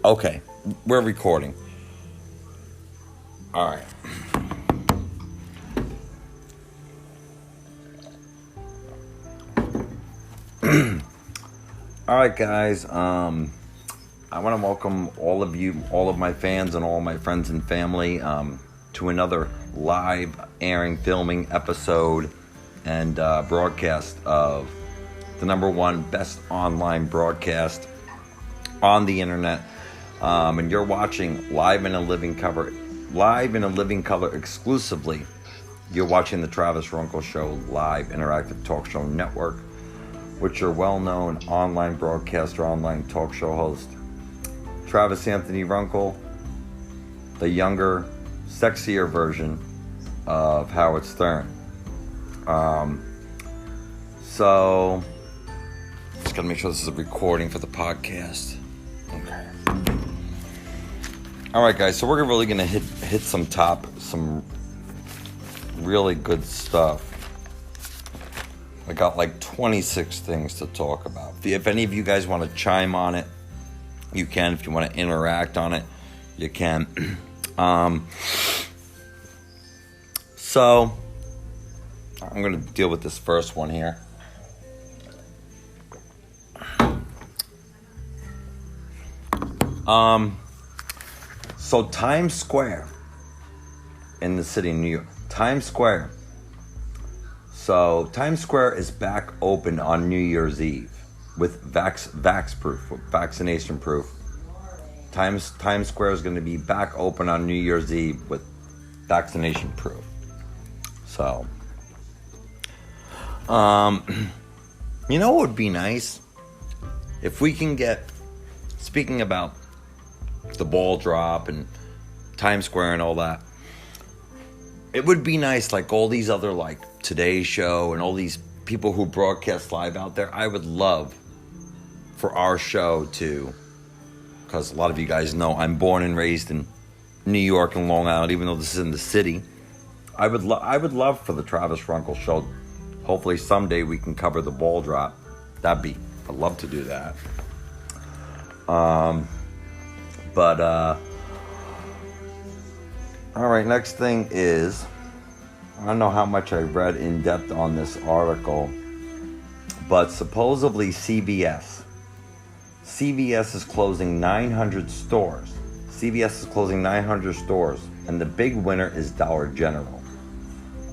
Okay, we're recording. All right. All right, guys. I want to welcome all of you, all of my fans, and all my friends and family to another live airing, filming episode and broadcast of the number one best online broadcast on the internet. And you're watching live in a living color exclusively. You're watching the Travis Runkel Show live interactive talk show network, which your well-known online broadcaster, online talk show host, Travis Anthony Runkel, the younger, sexier version of Howard Stern. So, just gotta make sure this is a recording for the podcast. Okay. All right, guys. So we're really gonna hit some really good stuff. I got like 26 things to talk about. If any of you guys want to chime on it, you can. If you want to interact on it, you can. So I'm gonna deal with this first one here. So Times Square in the city of New York. Times Square. So Times Square is back open on New Year's Eve with vax proof, with vaccination proof. Times Square is going to be back open on New Year's Eve with vaccination proof. So, you know what would be nice? If we can get, speaking about the ball drop and Times Square and all that, it would be nice, like all these other, like Today Show and all these people who broadcast live out there. I would love for our show to, because a lot of you guys know I'm born and raised in New York and Long Island, even though this is in the city. I would love for the Travis Runkel Show. Hopefully someday we can cover the ball drop. I'd love to do that. All right, next thing is, I don't know how much I read in depth on this article, but supposedly CVS is closing 900 stores. CVS is closing 900 stores, and the big winner is Dollar General.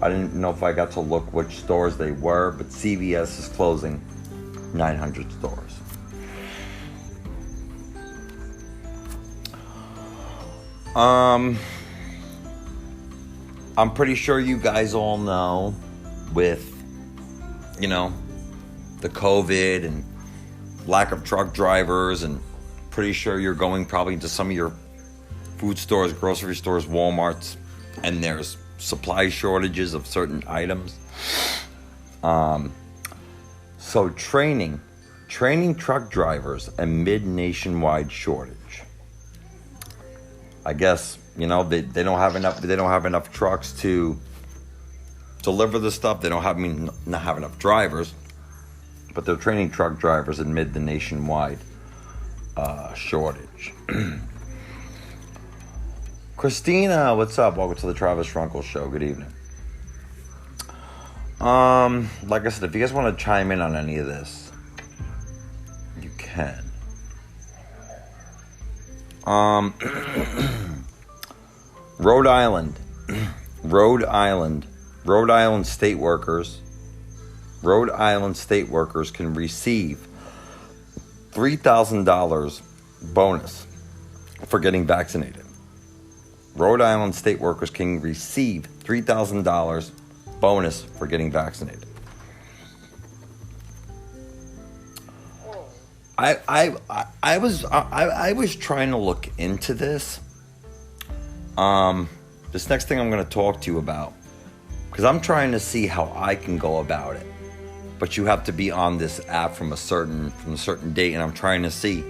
I didn't know if I got to look which stores they were, but CVS is closing 900 stores. I'm pretty sure you guys all know with, the COVID and lack of truck drivers, and pretty sure you're going probably to some of your food stores, grocery stores, Walmarts, and there's supply shortages of certain items. So training truck drivers amid nationwide shortage. I guess, they don't have enough trucks to deliver the stuff. They don't have enough drivers, but they're training truck drivers amid the nationwide shortage. Christina, what's up? Welcome to the Travis Runkel Show. Good evening. Like I said, if you guys want to chime in on any of this, you can. Rhode Island state workers can receive $3,000 bonus for getting vaccinated. Rhode Island state workers can receive $3,000 bonus for getting vaccinated. I was trying to look into this. This next thing I'm going to talk to you about, because I'm trying to see how I can go about it. But you have to be on this app from a certain date, and I'm trying to see.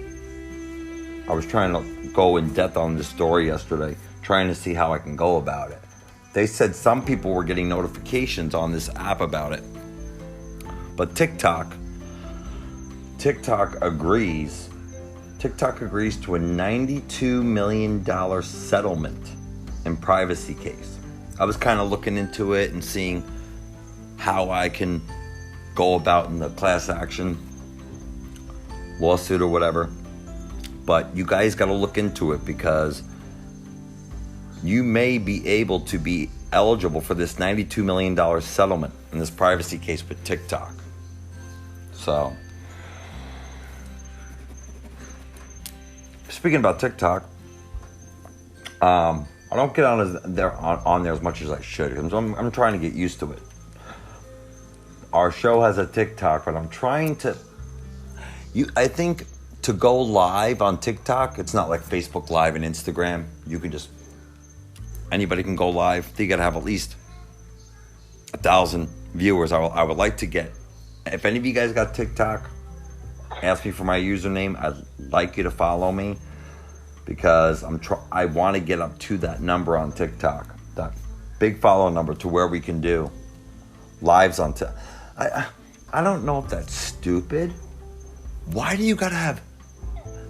I was trying to go in depth on this story yesterday, trying to see how I can go about it. They said some people were getting notifications on this app about it, but TikTok agrees TikTok agrees to a $92 million settlement in privacy case. I was kind of looking into it and seeing how I can go about in the class action lawsuit or whatever. But you guys got to look into it, because you may be able to be eligible for this $92 million settlement in this privacy case with TikTok. So, speaking about TikTok, I don't get on there as much as I should. I'm trying to get used to it. Our show has a TikTok, but I'm trying to. I think to go live on TikTok, it's not like Facebook Live and Instagram. You can just, anybody can go live. You got to have at least 1,000 viewers. I would like to get. If any of you guys got TikTok, ask me for my username. I'd like you to follow me, because I want to get up to that number on TikTok, that big follow number, to where we can do lives on TikTok. I don't know if that's stupid. Why do you gotta have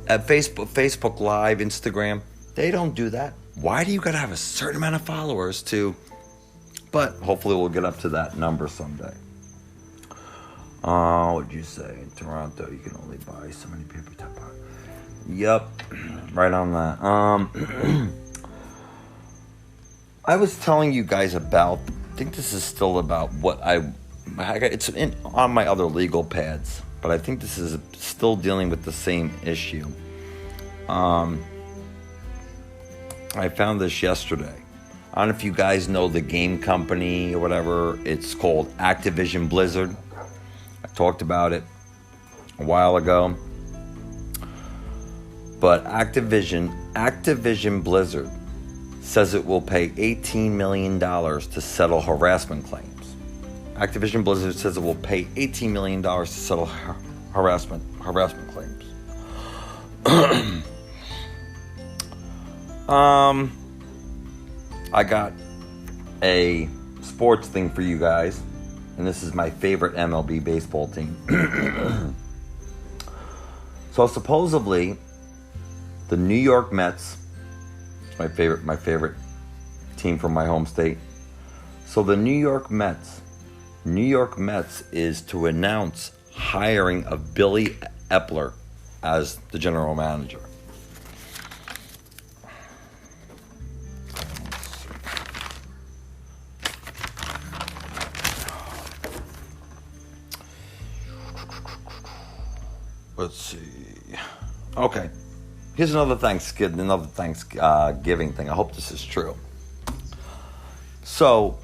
at Facebook Live, Instagram? They don't do that. Why do you gotta have a certain amount of followers to? But hopefully we'll get up to that number someday. What'd you say? In Toronto, you can only buy so many paper towels. Yep, right on that. I was telling you guys about. I think this is still about what it's on my other legal pads, but I think this is still dealing with the same issue. I found this yesterday. I don't know if you guys know the game company or whatever. It's called Activision Blizzard. I talked about it a while ago. But Activision Blizzard says it will pay $18 million to settle harassment claims. Activision Blizzard says it will pay $18 million to settle harassment claims. I got a sports thing for you guys, and this is my favorite MLB baseball team. So supposedly, the New York Mets, my favorite team from my home state. So the New York Mets is to announce hiring of Billy Epler as the general manager. Let's see. Okay. Here's another Thanksgiving thing. I hope this is true. So,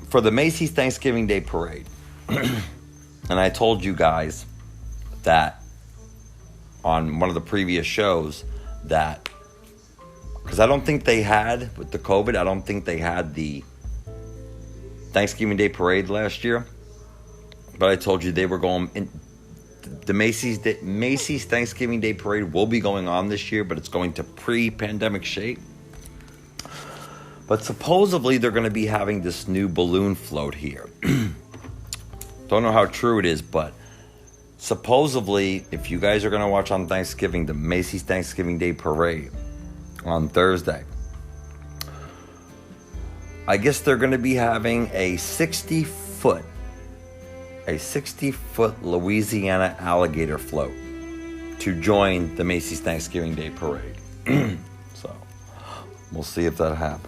for the Macy's Thanksgiving Day Parade, and I told you guys that on one of the previous shows that, because I don't think they had, with the COVID, I don't think they had the Thanksgiving Day Parade last year. But I told you they were going in. The Macy's Thanksgiving Day Parade will be going on this year, but it's going to pre-pandemic shape. But supposedly they're going to be having this new balloon float here. Don't know how true it is, but supposedly, if you guys are going to watch on Thanksgiving, the Macy's Thanksgiving Day Parade on Thursday, I guess they're going to be having a 60-foot Louisiana alligator float to join the Macy's Thanksgiving Day Parade. So, we'll see if that happens.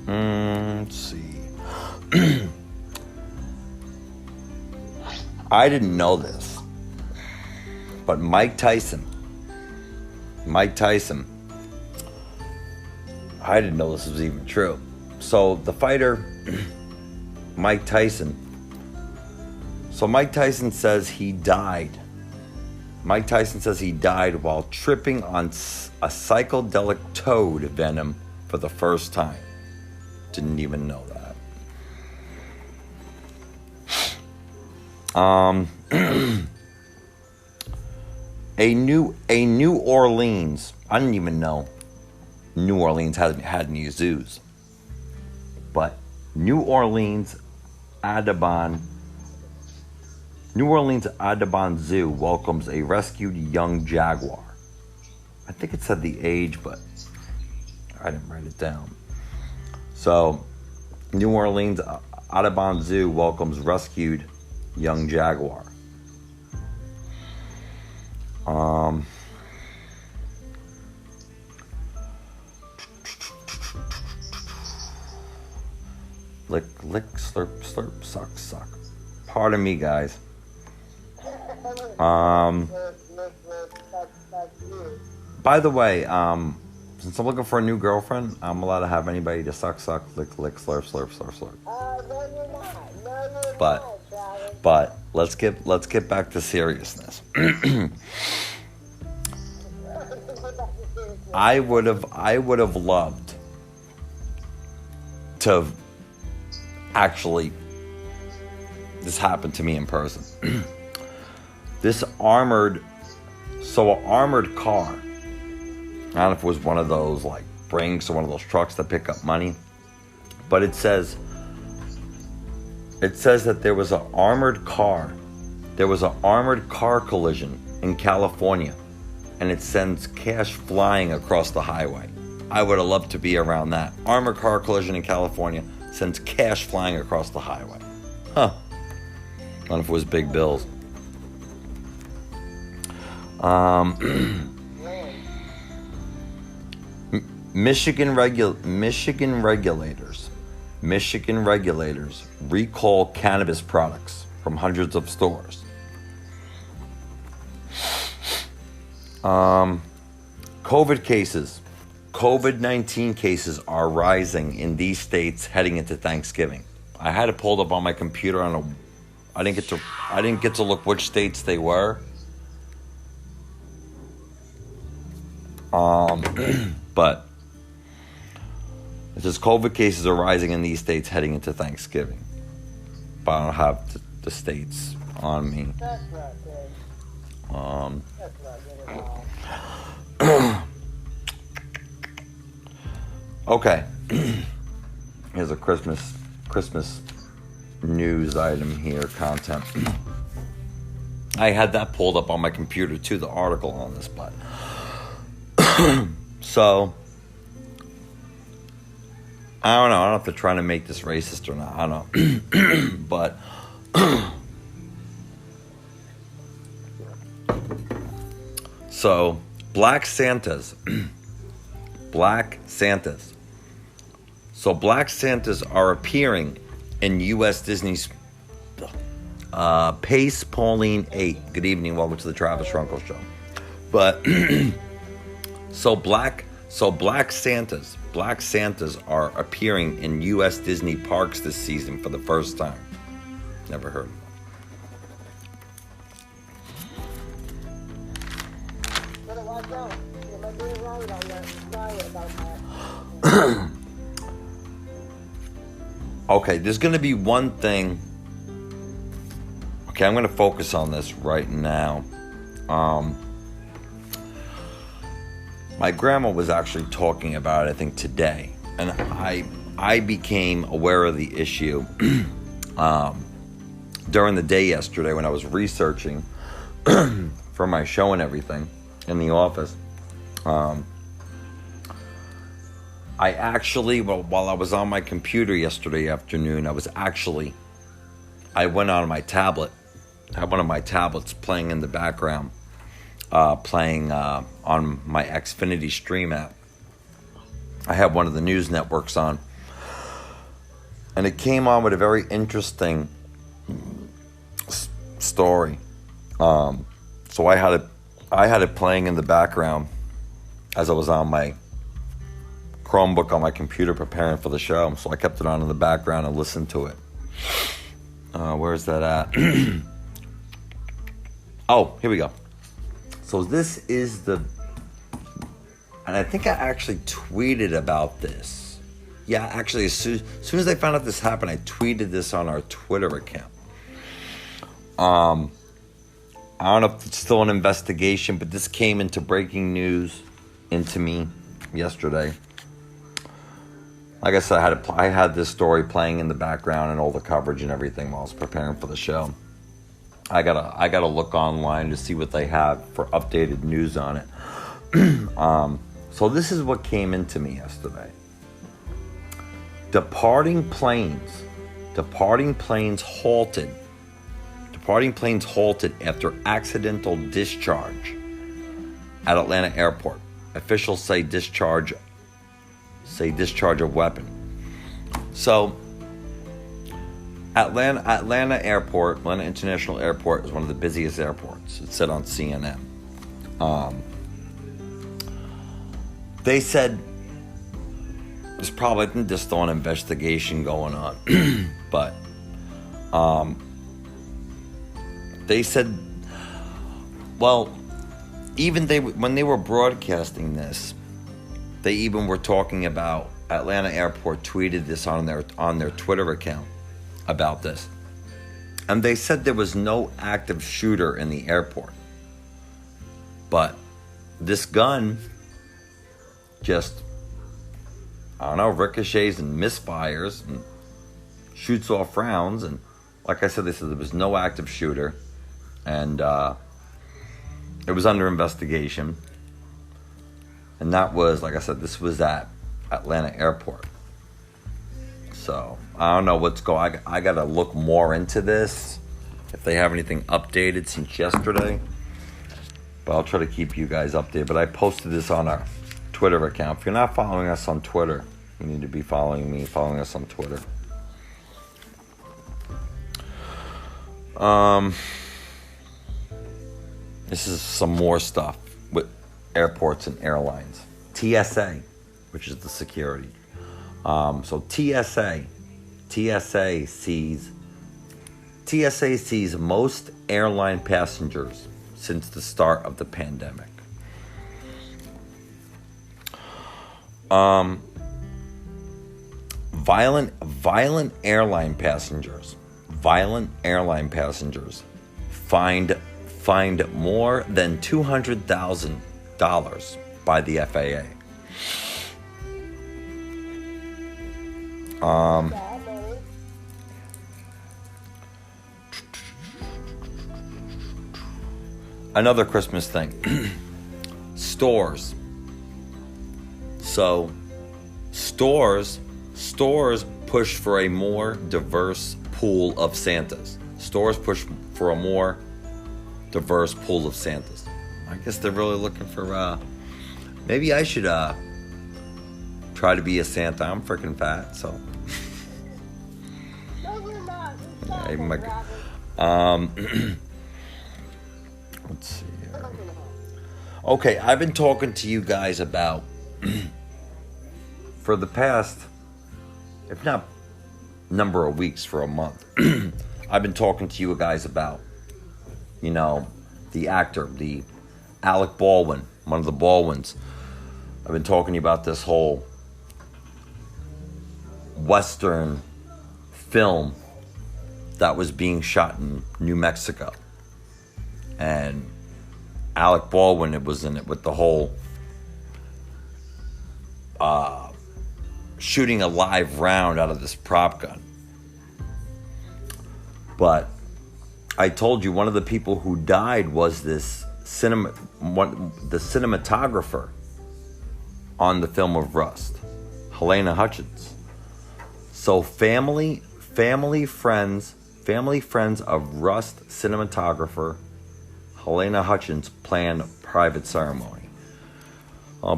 Let's see. I didn't know this, but Mike Tyson, I didn't know this was even true. So the fighter, Mike Tyson says he died. Mike Tyson says he died while tripping on a psychedelic toad venom for the first time. Didn't even know that. A New Orleans. I didn't even know New Orleans had any zoos. But New Orleans Audubon New Orleans Audubon Zoo welcomes a rescued young jaguar. I think it said the age, but I didn't write it down. So, New Orleans Audubon Zoo welcomes rescued young jaguar. Lick, lick, slurp, slurp, suck, suck. Pardon me, guys. By the way, since I'm looking for a new girlfriend, I'm allowed to have anybody to suck, suck, lick, lick, slurp, slurp, slurp, slurp. No, you're not. No, you're But let's get back to seriousness. I would have loved to actually this happened to me in person. This armored car. I don't know if it was one of those like Brinks or one of those trucks that pick up money, but it says that there was an armored car. There was an armored car collision in California, and it sends cash flying across the highway. I would have loved to be around that. Armored car collision in California sends cash flying across the highway. Huh. I don't know if it was big bills. Michigan regulators recall cannabis products from hundreds of stores. COVID-19 cases are rising in these states heading into Thanksgiving. I had it pulled up on my computer I didn't get to look which states they were. But it says COVID cases are rising in these states heading into Thanksgiving. But I don't have the states on me. That's not good. That's not good at all. Okay. Here's a Christmas news item here, content. I had that pulled up on my computer too, the article on this, but so I don't know if they're trying to make this racist or not. I don't know. But so Black Santas. So Black Santas are appearing in U.S. Disney's Pace Pauline 8. Good evening, welcome to the Travis Runkel Show. But so Black Santas are appearing in U.S. Disney parks this season for the first time. Never heard of them. Better watch out. You might be wrong on that. Sorry about that. Okay, there's going to be one thing. Okay, I'm going to focus on this right now. My grandma was actually talking about it, I think, today. And I became aware of the issue during the day yesterday when I was researching for my show and everything in the office. I actually, while I was on my computer yesterday afternoon, I went on my tablet. I had one of my tablets playing in the background, playing on my Xfinity Stream app. I had one of the news networks on. And it came on with a very interesting story. So I had it playing in the background as I was on my Chromebook on my computer preparing for the show. So I kept it on in the background and listened to it. Where's that at? Oh, here we go. So this is and I think I actually tweeted about this. Yeah, actually, as soon as I found out this happened, I tweeted this on our Twitter account. I don't know if it's still an investigation, but this came into breaking news into me yesterday. Like I said, I had this story playing in the background and all the coverage and everything while I was preparing for the show. I gotta look online to see what they have for updated news on it. So this is what came into me yesterday. Departing planes halted after accidental discharge at Atlanta airport. Officials say discharge of weapon. So Atlanta International Airport is one of the busiest airports. It said on CNN. They said there's probably, I think there's still an investigation going on, but they said, well, even when they were broadcasting this, they even were talking about Atlanta Airport tweeted this on their Twitter account about this, and they said there was no active shooter in the airport, but this gun just, I don't know, ricochets and misfires and shoots off rounds. And like I said, they said there was no active shooter, and it was under investigation. And that was, like I said, this was at Atlanta Airport. So I don't know what's going. I got to look more into this if they have anything updated since yesterday. But I'll try to keep you guys updated. But I posted this on our Twitter account. If you're not following us on Twitter, you need to be following us on Twitter. This is some more stuff with airports and airlines. TSA, which is the security. So TSA sees most airline passengers since the start of the pandemic. Violent airline passengers fined more than $200,000 by the FAA. Another Christmas thing. Stores. So, stores push for a more diverse pool of Santas. Stores push for a more diverse pool of Santas. I guess they're really looking for, maybe I should try to be a Santa. I'm freaking fat, so. No, we're not. Let's see here. Okay, I've been talking to you guys about, for the past, if not number of weeks, for a month, I've been talking to you guys about, the actor, the Alec Baldwin, one of the Baldwins. I've been talking to you about this whole Western film that was being shot in New Mexico. And Alec Baldwin was in it with the whole shooting a live round out of this prop gun. But I told you one of the people who died was this the cinematographer on the film of Rust, Helena Hutchins. So family friends of Rust cinematographer Helena Hutchins planned a private ceremony.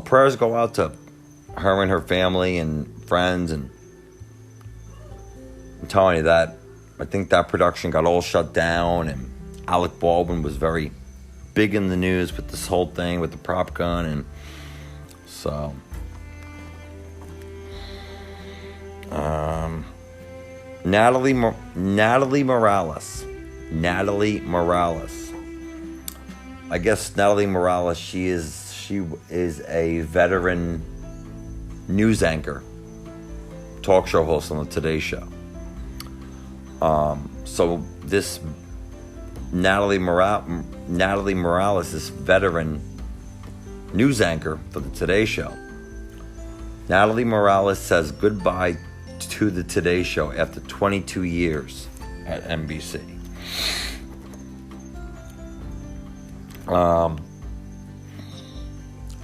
Prayers go out to her and her family and friends, and I'm telling you that I think that production got all shut down, and Alec Baldwin was very big in the news with this whole thing with the prop gun, and so Natalie Morales. I guess Natalie Morales, she is a veteran news anchor, talk show host on the Today Show. So this Natalie Morales, this veteran news anchor for the Today Show. Natalie Morales says goodbye to the Today Show after 22 years at NBC.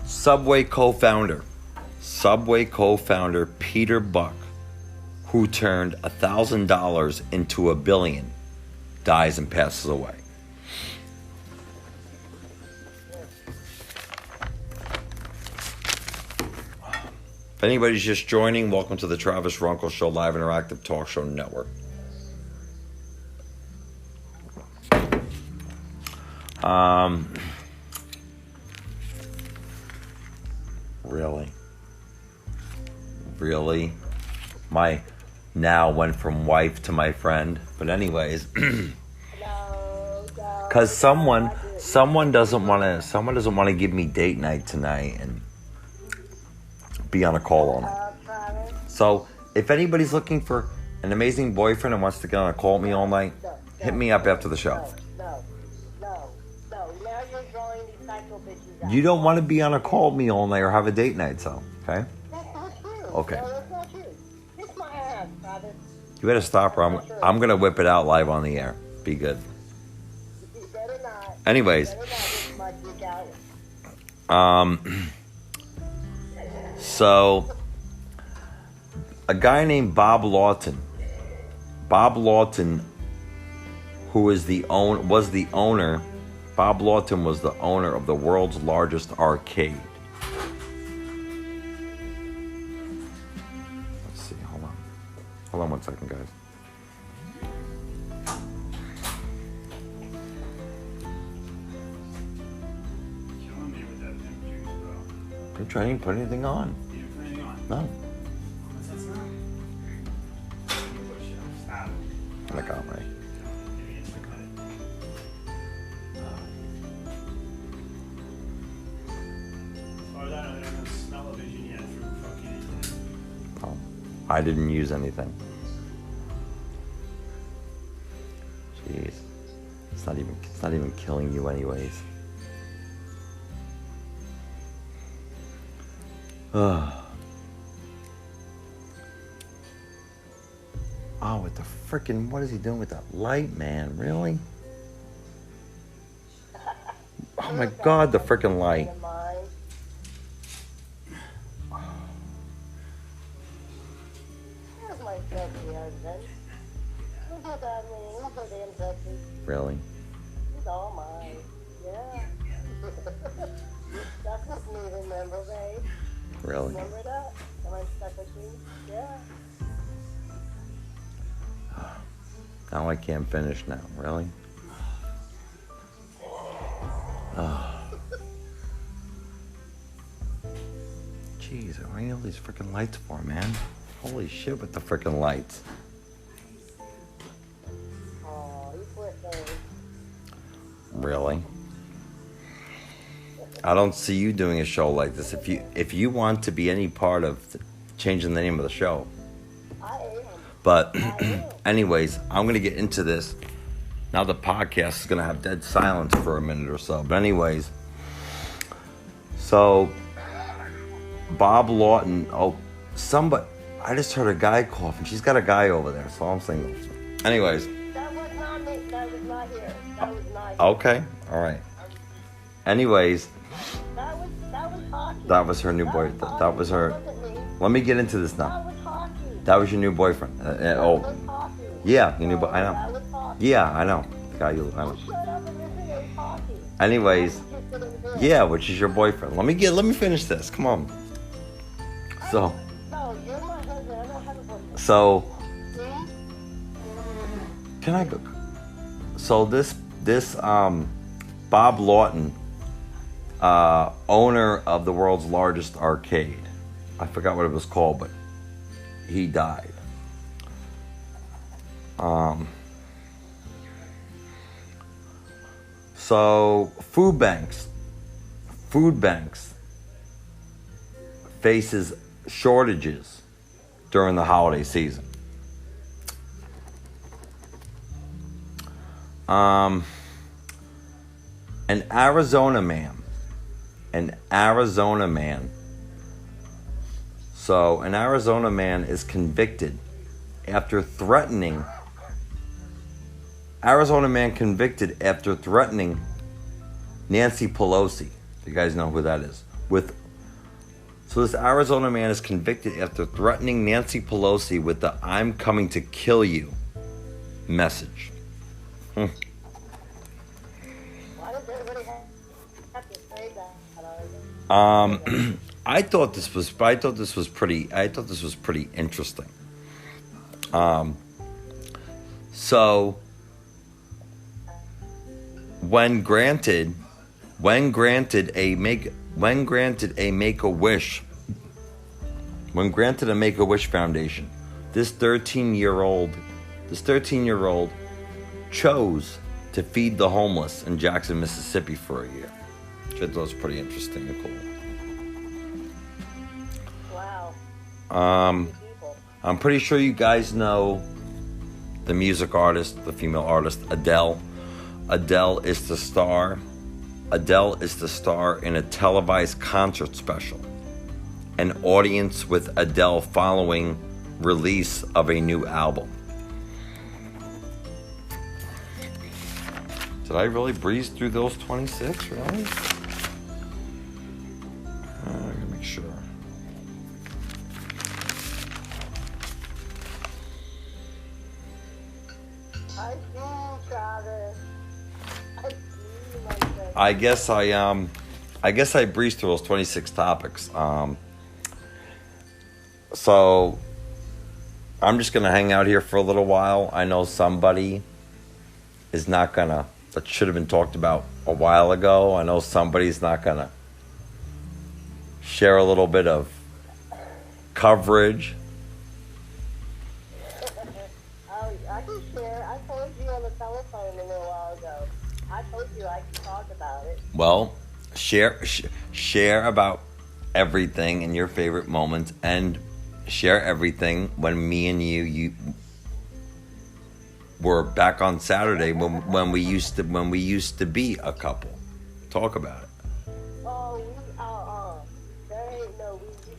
Subway co-founder Peter Buck, who turned $1,000 into $1 billion, dies and passes away. If anybody's just joining, welcome to the Travis Runkel Show, live interactive talk show network. Really? My now went from wife to my friend. But anyways, because someone doesn't want to give me date night tonight and be on a call all night. So if anybody's looking for an amazing boyfriend and wants to get on a call with me all night, hit me up after the show. No. Now you're drawing these psycho bitches out. You don't want to be on a call with me all night or have a date night, so, okay? That's not true. Okay. No, that's not true. Kiss my ass, Travis. You better stop her. I'm going to whip it out live on the air. Be good. You better not. Anyways. You better not whip my dick out. So, a guy named Bob Lawton, who was the owner of the world's largest arcade. Let's see, hold on 1 second, guys. Killing me with that pimp juice, bro. I'm trying to put anything on. You didn't put anything on? No. What's that smell? Push it. Stop. I got my. Maybe it's like that. As far as I know, they don't have smell-o-vision yet through fucking internet. Oh, I didn't use anything. Jeez, it's not even killing you anyways. Oh, with the frickin', what is he doing with that light, man? Really? Oh my God, the frickin' light. Here's my sexy husband. Look at that man. Look so damn sexy. Really? He's all mine. Yeah. That's just me, remember, babe? Really? Remember that? Am I stuck with you? Yeah. Now I can't finish now. Really? Jeez, what are all these freaking lights for, man? Holy shit with the freaking lights. Oh, you poor thing. Really? I don't see you doing a show like this. If you want to be any part of changing the name of the show. I am. But anyways, I'm going to get into this. Now the podcast is going to have dead silence for a minute or so. But anyways, so Bob Lawton, I just heard a guy coughing. She's got a guy over there, so I'm single. Anyways. That was not me. That was not here. That was not here. Okay, all right. Anyways. That was hockey. That was her new boyfriend. That was her. That wasn't me. Let me get into this That now. was hockey. That was your new boyfriend. That was hockey. Yeah, your new boy. I That know. was hockey. Yeah, I know. The guy you. I know. Shut up and listen. It was hockey. Anyways, That was just in the yeah, which is your boyfriend. Let me finish this. Come on. So, No, you're my husband. I don't have a boyfriend. so See? can I go? So this Bob Lawton, owner of the world's largest arcade. I forgot what it was called, but he died. So food banks faces shortages during the holiday season. An Arizona man. So an Arizona man is convicted after threatening. Nancy Pelosi. You guys know who that is. So this Arizona man is convicted after threatening Nancy Pelosi with the "I'm coming to kill you" message. Why does everybody have to say that? I thought this was pretty interesting. So when granted a Make-A-Wish Foundation, this 13-year-old chose to feed the homeless in Jackson, Mississippi for a year, which I thought was pretty interesting and cool. Wow. I'm pretty sure you guys know the music artist, the female artist, Adele. Adele is the star in a televised concert special. An audience with Adele following release of a new album. Did I really breeze through those 26? Really? I'm gonna make sure. I see you, Travis. I see you, my friend. I guess I breezed through those 26 topics. So I'm just gonna hang out here for a little while. I know somebody is not gonna. That should have been talked about a while ago. I know somebody's not gonna share a little bit of coverage. Oh, I can share. I told you on the telephone a little while ago. I told you I could talk about it. Well, share about everything in your favorite moments, and share everything when me and you were back on Saturday when we used to be a couple. Talk about it. Oh, there ain't no we used to be.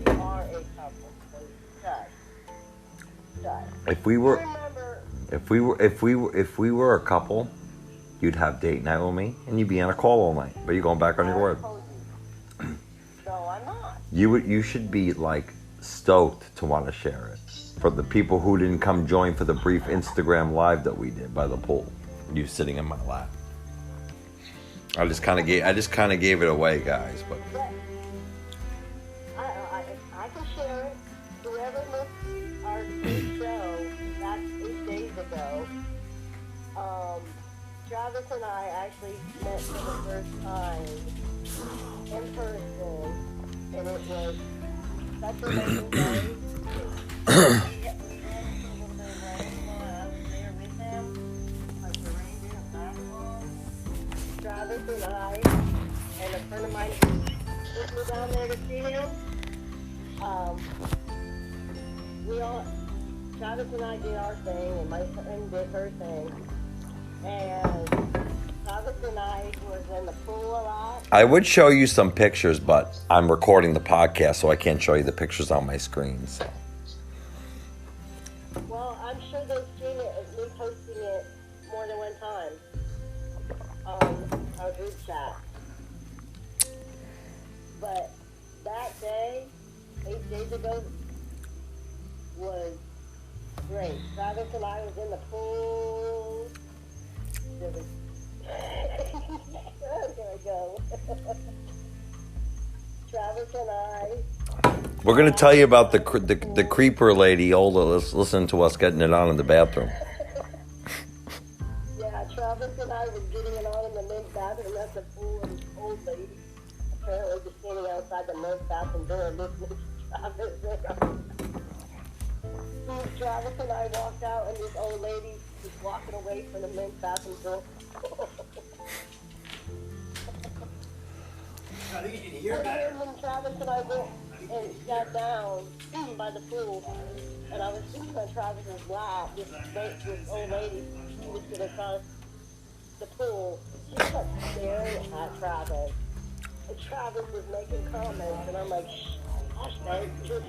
We are a couple. So shut. If we were a couple, you'd have date night with me and you'd be on a call all night. But you're going back on your word. No, I'm not. You should be like stoked to want to share it. For the people who didn't come join for the brief Instagram live that we did by the pool, you sitting in my lap. I just kind of gave it away, guys. But I can share it. Whoever missed our show back 8 days ago, Travis and I actually met for the first time in person, and it was such a amazing day. Travis and I and a friend of mine who took me down there to see him. Travis and I did our thing, and my friend did her thing. And Travis and I was in the pool a lot. I would show you some pictures, but I'm recording the podcast, so I can't show you the pictures on my screen. So. Well, I'm sure they've seen it, me posting it more than one time on our group chat. But that day, 8 days ago, was great. Travis and I was in the pool. There was... There we go. Travis and I... We're going to tell you about the creeper lady, listen to us getting it on in the bathroom. Yeah, Travis and I was getting it on in the men's bathroom at the pool, and this old lady apparently just standing outside the men's bathroom door listening to Travis. Travis and I walked out, and this old lady was walking away from the men's bathroom door. I think you can hear And better. then when Travis and I went and sat down by the pool, and I was sitting on Travis's lap, this old lady, she was sitting across the pool. She kept staring at Travis. And Travis was making comments, and I'm like, shh, thank you.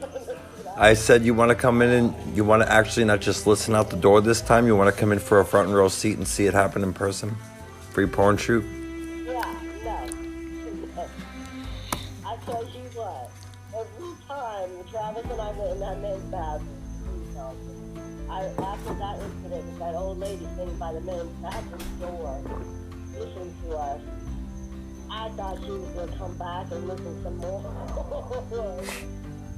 I said, you want to come in and you want to actually not just listen out the door this time? You want to come in for a front row seat and see it happen in person? Free porn shoot? Yeah. after that incident with that old lady sitting by the manufacturer's door, listening to us, I thought she was going to come back and listen some more.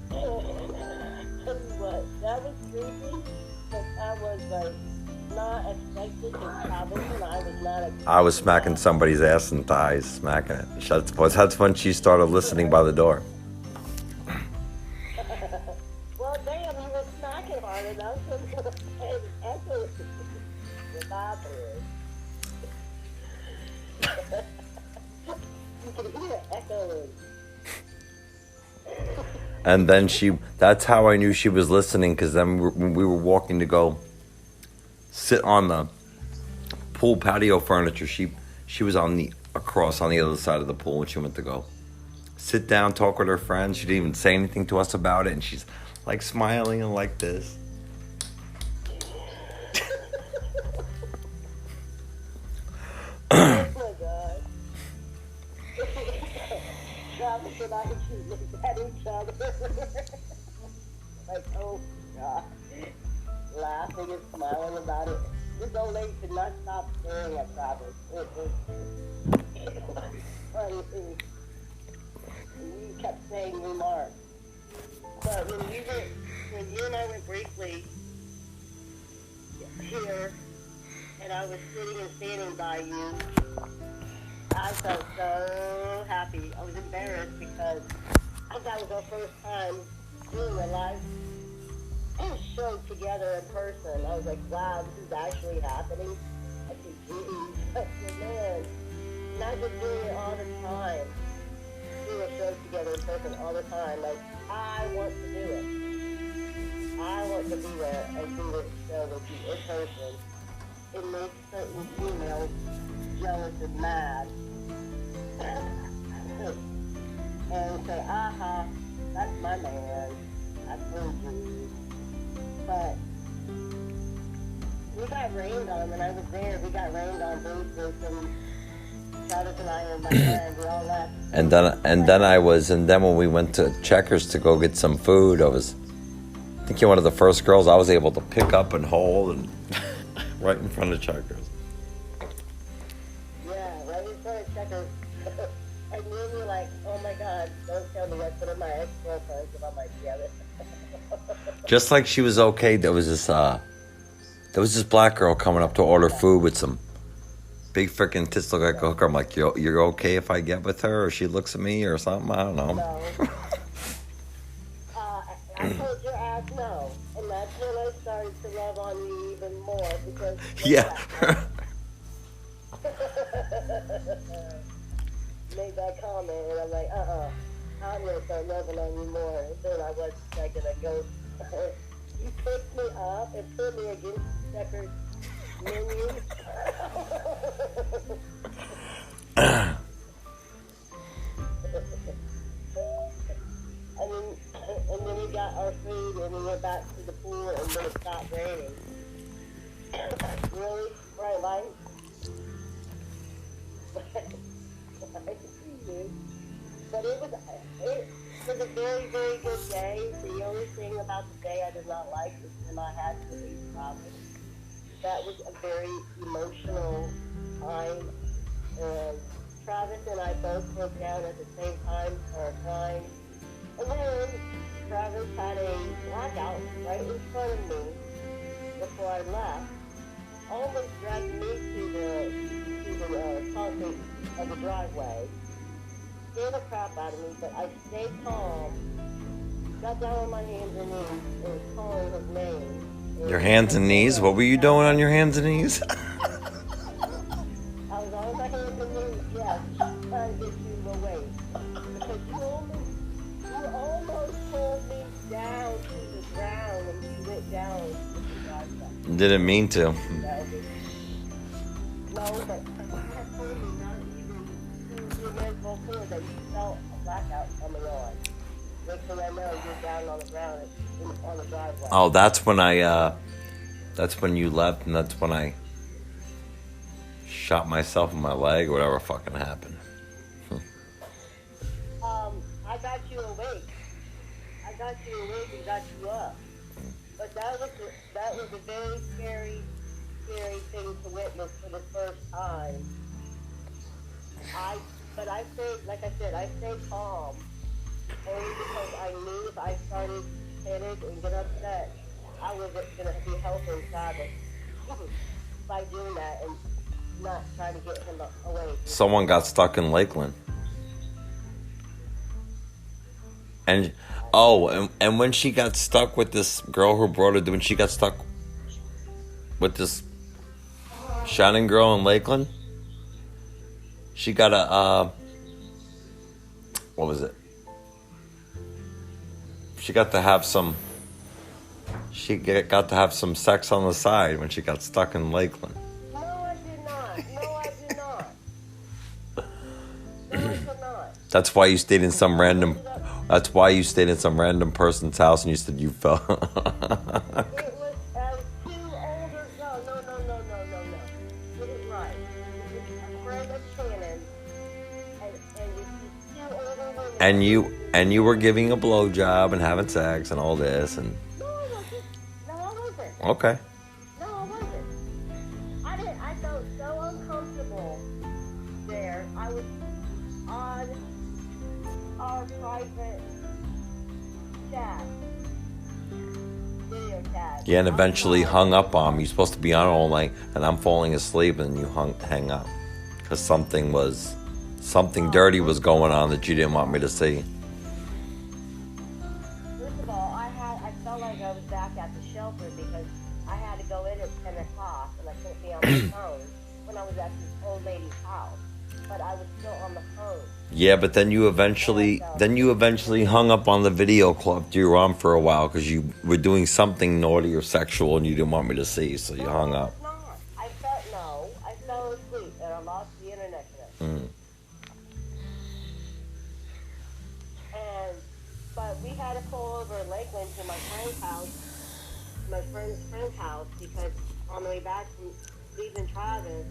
Tell you what, that was creepy, because I was like, not expected to travel, and I was not expecting. I was smacking somebody's ass and thighs, smacking it. That's when she started listening by the door. Well, damn, you were smacking hard enough to echo the bathroom. You can hear it echoing. And then that's how I knew she was listening, because then when we were walking to go sit on the pool patio furniture, she was across on the other side of the pool, and she went to go sit down, talk with her friends. She didn't even say anything to us about it, and she's like smiling and like this. Oh my God. Travis and I just looked at each other. Like, oh God. Laughing and smiling about it. This old lady could not stop staring at Travis. It was funny. You kept saying remarks. But when you and I went briefly here, and I was sitting and standing by you, I felt so happy. I was embarrassed because that was our first time doing a live show together in person. I was like, wow, this is actually happening. I said, geez, I said, man, not just doing it all the time, do a show together in person all the time. Like, I want to do it. I want to be there and do this show with you in person. It makes certain females jealous and mad. And say, aha, that's my man. I told you. But we got rained on when I was there. We got rained on briefly from Travis and I and my friend. We all left. And then when we went to Checkers to go get some food, I think you're one of the first girls I was able to pick up and hold and right in front of Checkers. Yeah, right in front of Checkers. And then you're like, oh my God, don't tell the rest of my ex-girlfriends if I'm like, yeah. Just like she was okay, there was this black girl coming up to order food with some big freaking tits, look like a hooker. I'm like, you're okay if I get with her, or she looks at me or something? I don't know. No. I told your ass no, and that's when I started to love on you even more because yeah. Made that comment, and I'm like, I'm gonna start loving on you more. And then I was like gonna go. You picked me up and put me against Checkers menu. And then we got our food and we went back to the pool and then it stopped raining. Really? Bright light? But it was a very, very good day. The only thing about the day I did not like was when I had to leave Travis. That was a very emotional time. And Travis and I both broke down at the same time, crying. And then Travis had a blackout right in front of me before I left. Almost dragged me to the concrete of the driveway. Scared the crap out of me, but I stayed calm. Got down on my hands and knees and was calling his name. Your hands and knees? What were you doing on your hands and knees? I was on my hands and knees, yes, trying to get you away. Because you almost pulled me down to the ground when you went down to the driveway. Didn't mean to. No, but you had told me not even 2 minutes before that you felt a blackout coming on. Next thing I know, you're down on the ground on the driveway. Oh, that's when you left, and that's when I shot myself in my leg or whatever fucking happened. I got you awake. I got you awake and got you up. But that was that was a very scary, scary thing to witness for the first time. But I stayed, like I said, I stayed calm. Only because I knew if I started to panic and get upset, I was going to be helping Travis by doing that and not trying to get him away. Someone got stuck in Lakeland. And and when she got stuck with this girl who brought her, when she got stuck with this Shannon girl in Lakeland, she got a what was it? She got to have some. She got to have some sex on the side when she got stuck in Lakeland. No, I did not. No, I did not. No, I did not. That's why you stayed in some random. That's why you stayed in some random person's house and you said you fell. It was two older. No. Get it right. It was a friend of Shannon, and it was two older women. and you were giving a blowjob and having sex and all this and. No, I wasn't. No, I wasn't. Okay. No, I wasn't. I felt so uncomfortable there. I was on our private chat, video chat. Yeah, and eventually hung up on me. You're supposed to be on all night, and I'm falling asleep, and you hang up because something dirty was going on that you didn't want me to see. First of all, I felt like I was back at the shelter because I had to go in at 10 o'clock and I couldn't be on the phone when I was at this old lady's house. But I was still on the phone. Yeah, but then you eventually hung up on the video call after you were on for a while because you were doing something naughty or sexual and you didn't want me to see, so you hung up. I fell asleep and I lost the internet connection. But we had to pull over in Lakeland to my friend's house, because on the way back from leaving Travis,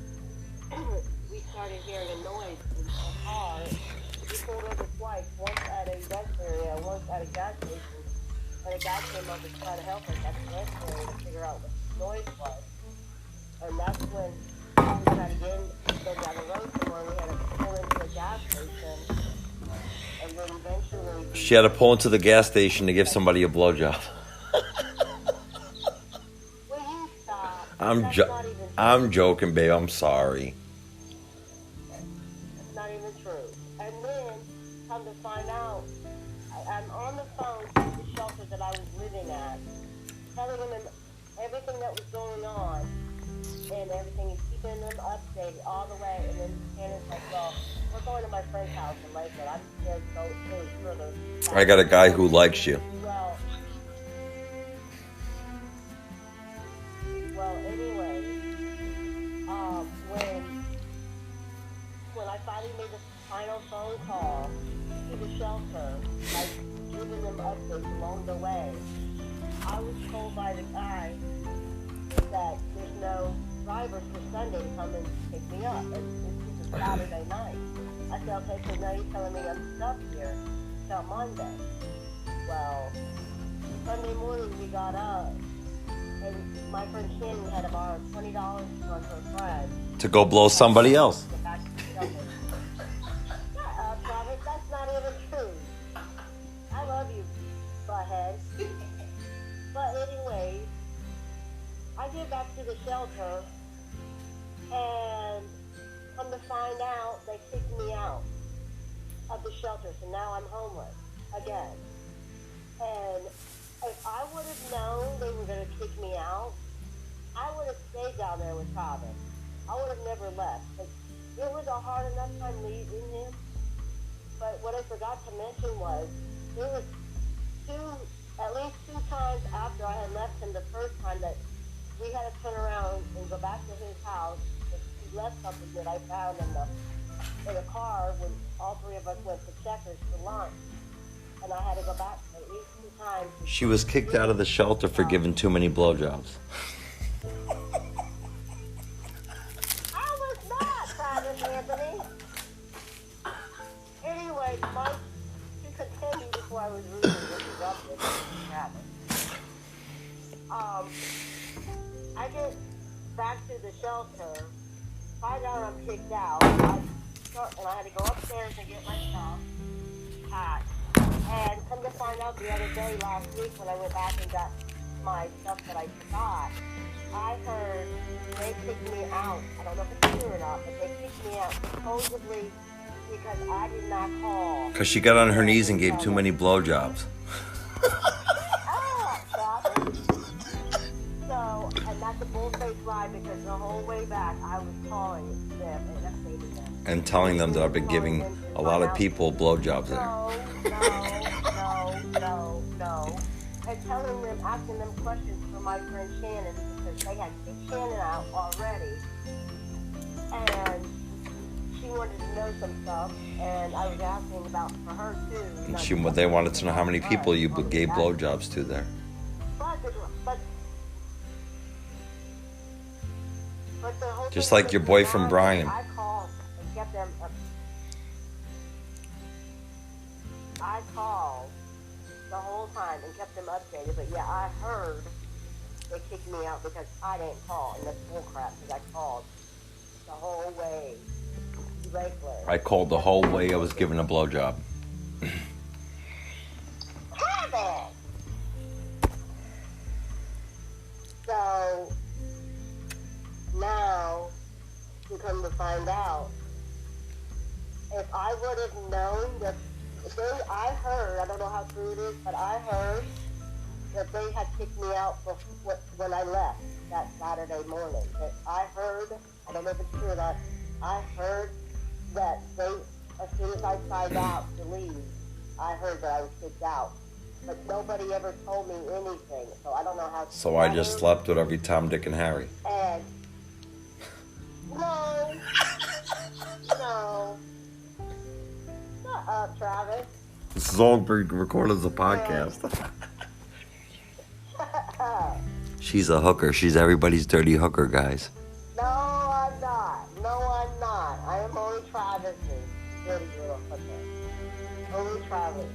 we started hearing a noise in the car. We pulled over twice, once at a rest area, once at a gas station. And a guy came up and tried to help us at the rest area to figure out what the noise was. And that's when we tried to go down the road somewhere. We had to pull into a gas station. And then eventually... She had to pull into the gas station to give somebody a blowjob. Will you stop? I'm joking, babe. I'm sorry. It's not even true. And then, come to find out, I'm on the phone to the shelter that I was living at, telling them everything that was going on, and everything, and keeping them updated all the way. And then Shannon's like, well, we're going to my friend's house in Lakewood. I'm scared to go any further. I got a guy who likes you. Well, anyway, when I finally made the final phone call to the shelter, like giving them updates along the way, I was told by the guy that there's no drivers for Sunday to come and pick me up. And this is a Saturday night. I said, okay, so now you're telling me I'm stuck here till Monday. Well, Sunday morning we got up, and my friend Shannon had to borrow $20 from her friend. To go blow somebody else. Shut up, Travis. That's not even true. I love you, butthead. But anyway, I get back to the shelter, and come to find out, they kicked me out of the shelter, so now I'm homeless again. And if I would have known they were going to kick me out, I would have stayed down there with Travis. I would have never left. It was a hard enough time leaving him. But what I forgot to mention was, there was at least two times after I had left him the first time that we had to turn around and go back to his house. He left something that I found in the car when all three of us went to Checkers for lunch. And I had to go back at least two times. She was kicked out of the shelter for giving too many blowjobs. I was not, Travis Anthony. Anyway, Mike, to continue before I was rudely interrupted, Travis. back to the shelter, find out I'm kicked out, and I had to go upstairs and get my stuff packed. And come to find out the other day, last week, when I went back and got my stuff that I forgot, I heard they kicked me out. I don't know if it's true or not, but they kicked me out supposedly because I did not call. Because she got on her knees and gave too many blowjobs. So, and that's a bull-faced lie because the whole way back I was calling them and updating them. And telling them that I've been giving a lot of people blowjobs there. No. And telling them, asking them questions for my friend Shannon because they had kicked Shannon out already. And she wanted to know some stuff, and I was asking about for her too. And they wanted to know how many people you gave blowjobs to there. But the whole Just thing like your boyfriend Brian. I called and kept them. I called the whole time and kept them updated. But yeah, I heard they kicked me out because I didn't call, and that's bullcrap because I called the whole way. Lakeland. I called the whole way I was given a blowjob. So now you come to find out, if I would have known that I heard, I don't know how true it is, but I heard that they had kicked me out when I left that Saturday morning. That I heard, I don't know if it's true or not, I heard that they, as soon as I signed out to leave, I heard that I was kicked out. But nobody ever told me anything, so I don't know how. So I just slept with every Tom, Dick, and Harry. And no, shut up, Travis. This is all being recorded as a podcast. She's a hooker. She's everybody's dirty hooker, guys. No, I'm not. I am only Travis's dirty little hooker. Only Travis.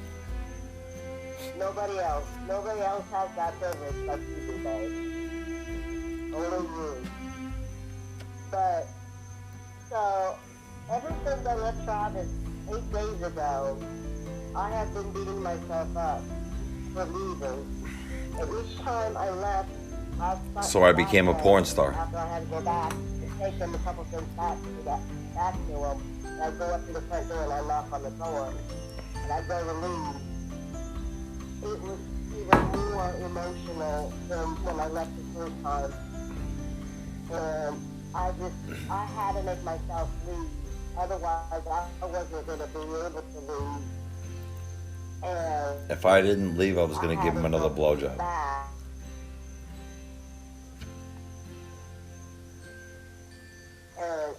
Nobody else. Nobody else has that privilege like you do, babe. Only you. But, so, ever since I left Travis 8 days ago, I have been beating myself up for leaving. And each time I left, So I became a porn star. After I had to go back and take them a couple things back to them, and I go up to the front door and I knock on the door, and I go to leave. It was even more emotional than when I left the first time. And I had to make myself leave. Otherwise, I wasn't going to be able to leave. And if I didn't leave, I was going to give him another blowjob. And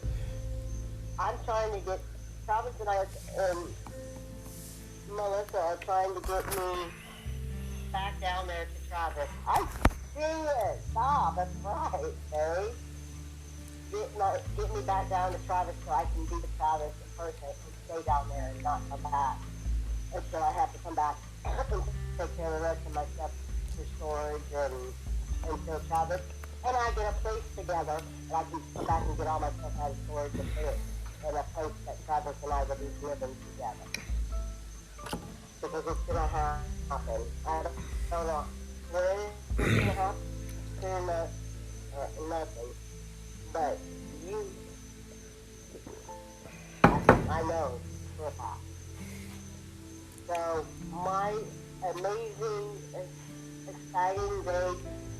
I'm trying to get, Travis and I and Melissa are trying to get me back down there to Travis. I see it. Stop. That's right, Barry. Get me back down to Travis so I can be the Travis in person and stay down there and not come back. And so I have to come back and take care of the rest of my stuff for storage and so Travis and I get a place together and I can come back and get all my stuff out of storage and put it in a place that Travis and I will be living together. Because it's going to happen. I don't know when it's going to happen. Nothing. But I know for a fact. So my amazing, exciting day,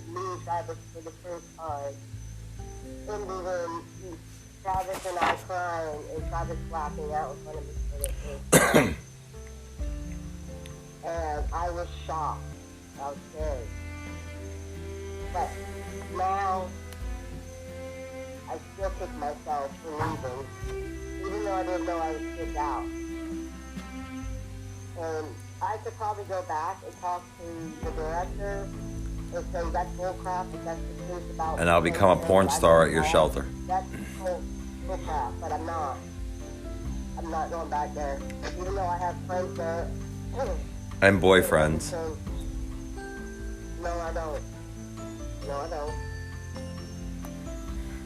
me and Travis for the first time, ended in Travis and I crying and Travis laughing out in front of me for the first time. And I was shocked. I was scared. But now, I still kick myself for leaving, even though I didn't know I was kicked out. And I could probably go back and talk to the director and say that's bullcrap, but that's the truth about. And I'll become a porn star at your shelter. That's bullcrap, but I'm not. I'm not going back there, even though I have friends there. And boyfriends. No, I don't.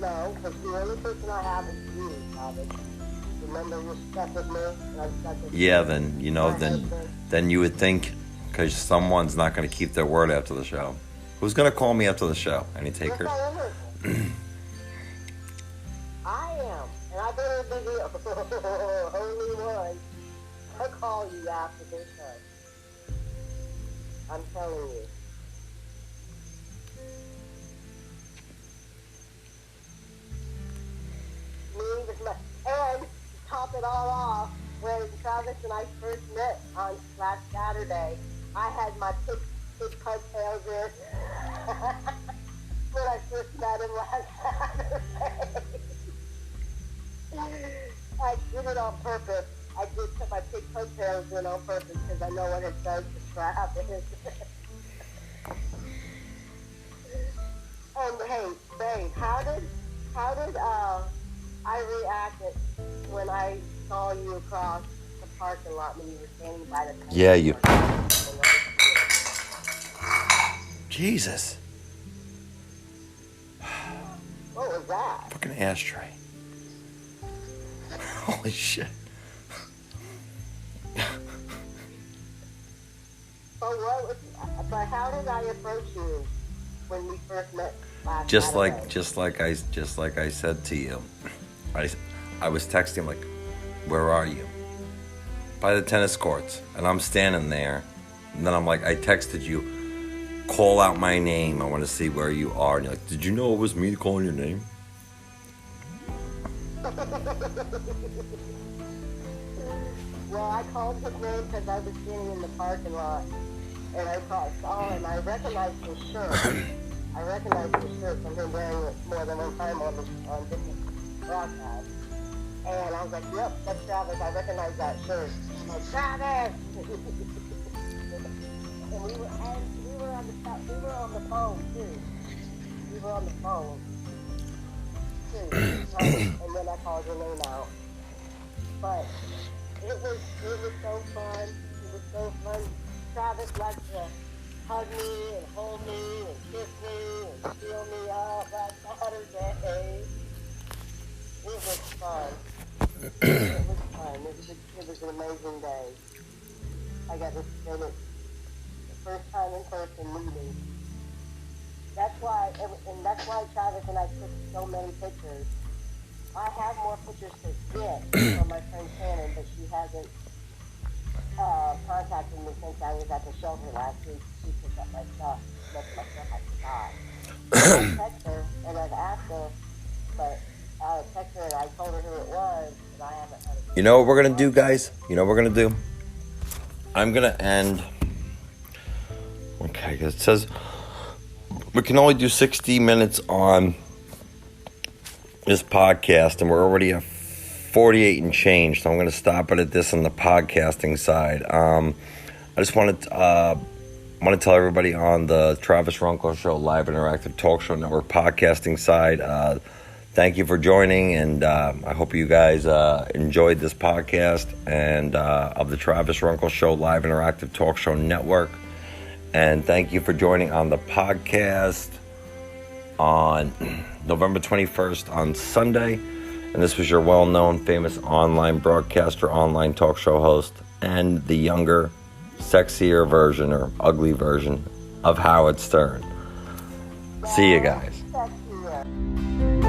No, because the only person I have is you, Travis. Remember you're stuck with me, and I'm stuck with Yeah, you. then, you know, My husband. then you would think, because someone's not going to keep their word after the show. Who's going to call me after the show? Any takers? I am, and I better be the only one. I'll call you after this time. I'm telling you. And to top it all off, when Travis and I first met on last Saturday, I had my pig coattails in when I first met him last Saturday. I did it on purpose. I did put my pig coattails in on purpose because I know what it does to Travis. And hey, babe, how did I reacted when I saw you across the parking lot when you were standing by the Yeah, you. Jesus. What was that? Fucking ashtray. Holy shit. But how did I approach you when we first met last Just Saturday? like I said to you. I was texting like, where are you? By the tennis courts. And I'm standing there. And then I'm like, I texted you, call out my name. I want to see where you are. And you're like, did you know it was me calling your name? Well, I called his name because I was standing in the parking lot. And I saw him. I recognized his shirt. I recognized his shirt from him wearing it more than one time on different broadcasts. And I was like, yep, that's Travis. I recognize that shirt. I'm like, Travis! and we were on the phone, too. We were on the phone, too. And then I called your name out. But it was so fun. It was so fun. Travis liked to hug me and hold me and kiss me and feel me up that Saturday. It was fun. It was fun. It was an amazing day. I got to spend it the first time in person meeting. That's why Travis and I took so many pictures. I have more pictures to get from my friend Shannon, but she hasn't contacted me since I was at the shelter last week. She picked up my stuff. Most of my stuff I forgot. I texted her and I've asked her, but I texted her and I told her who it was, and I haven't had it. You know what we're going to do, guys? You know what we're going to do? I'm going to end. Okay, it says we can only do 60 minutes on this podcast, and we're already at 48 and change, so I'm going to stop it at this on the podcasting side. I just want to tell everybody on the Travis Runkel Show Live Interactive Talk Show Network podcasting side, thank you for joining, and I hope you guys enjoyed this podcast and of the Travis Runkel Show Live Interactive Talk Show Network. And thank you for joining on the podcast on November 21st on Sunday. And this was your well-known, famous online broadcaster, online talk show host, and the younger, sexier version or ugly version of Howard Stern. See you guys. Sexier.